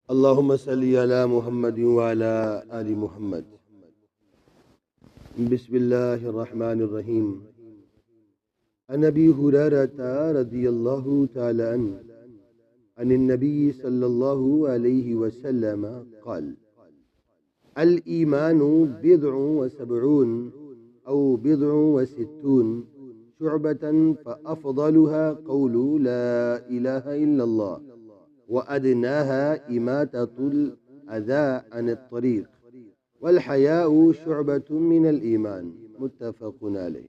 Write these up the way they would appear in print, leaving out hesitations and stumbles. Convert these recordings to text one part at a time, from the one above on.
اللهم صل على محمد وعلى آل محمد. بسم الله الرحمن الرحيم. عن أبي هريرة رضي الله تعالى عنه عن النبي صلى الله عليه وسلم قال: الإيمان بضع وسبعون أو بضع وستون شعبة فأفضلها قول لا إله إلا الله وأدناها إماتة الأذى عن الطريق والحياء شعبة من الإيمان. متفق علیہ.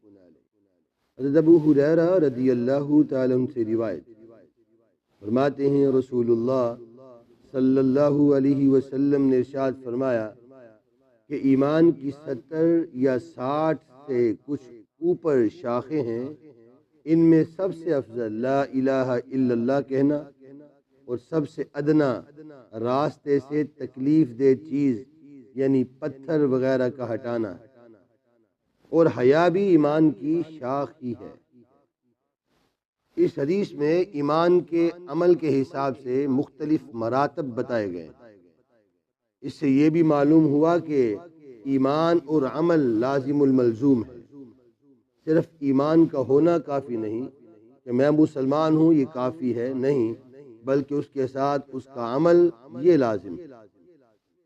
حضرت ابو ہریرہ رضی اللہ تعالیٰ عنہ سے روایت فرماتے ہیں رسول اللہ صلی اللہ علیہ وسلم نے ارشاد فرمایا کہ ایمان کی 70 یا 60 سے کچھ اوپر شاخیں ہیں. ان میں سب سے افضل لا الہ الا اللہ کہنا اور سب سے ادنا راستے سے تکلیف دہ چیز یعنی پتھر وغیرہ کا ہٹانا، اور حیا بھی ایمان کی شاخ ہی ہے. اس حدیث میں ایمان کے عمل کے حساب سے مختلف مراتب بتائے گئے. اس سے یہ بھی معلوم ہوا کہ ایمان اور عمل لازم الملزوم ہے. صرف ایمان کا ہونا کافی نہیں کہ میں مسلمان ہوں یہ کافی ہے، نہیں، بلکہ اس کے ساتھ اس کا عمل یہ لازم.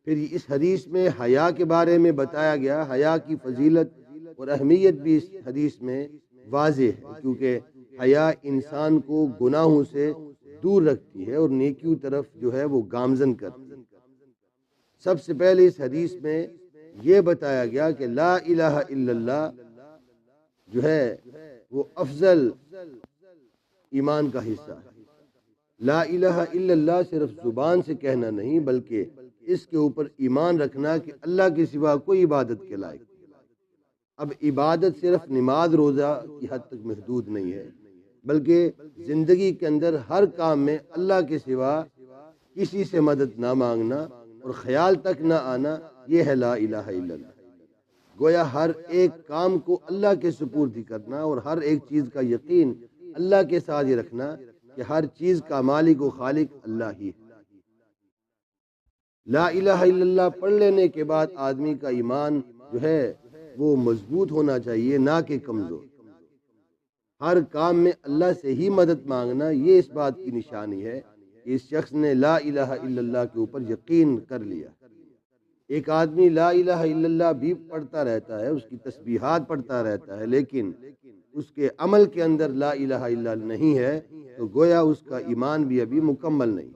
پھر اس حدیث میں حیا کے بارے میں بتایا گیا. حیا کی فضیلت اور اہمیت بھی اس حدیث میں واضح ہے، کیونکہ حیا انسان کو گناہوں سے دور رکھتی ہے اور نیکیوں طرف جو ہے وہ گامزن کرتی ہے. سب سے پہلے اس حدیث میں یہ بتایا گیا کہ لا الہ الا اللہ جو ہے وہ افضل ایمان کا حصہ ہے. لا الہ الا اللہ صرف زبان سے کہنا نہیں، بلکہ اس کے اوپر ایمان رکھنا کہ اللہ کے سوا کوئی عبادت کے لائق. اب عبادت صرف نماز روزہ کی حد تک محدود نہیں ہے، بلکہ زندگی کے اندر ہر کام میں اللہ کے سوا کسی سے مدد نہ مانگنا اور خیال تک نہ آنا، یہ ہے لا الہ الا اللہ. گویا ہر ایک کام کو اللہ کے سپرد کرنا اور ہر ایک چیز کا یقین اللہ کے ساتھ یہ رکھنا کہ ہر چیز کا مالک و خالق اللہ ہی ہے. لا الہ الا اللہ پڑھ لینے کے بعد آدمی کا ایمان جو ہے وہ مضبوط ہونا چاہیے، نہ کہ کمزور. ہر کام میں اللہ سے ہی مدد مانگنا یہ اس بات کی نشانی ہے کہ اس شخص نے لا الہ الا اللہ کے اوپر یقین کر لیا. ایک آدمی لا الہ الا اللہ بھی پڑھتا رہتا ہے، اس کی تسبیحات پڑھتا رہتا ہے، لیکن اس کے عمل کے اندر لا الہ الا اللہ نہیں ہے، تو گویا اس کا ایمان بھی ابھی مکمل نہیں.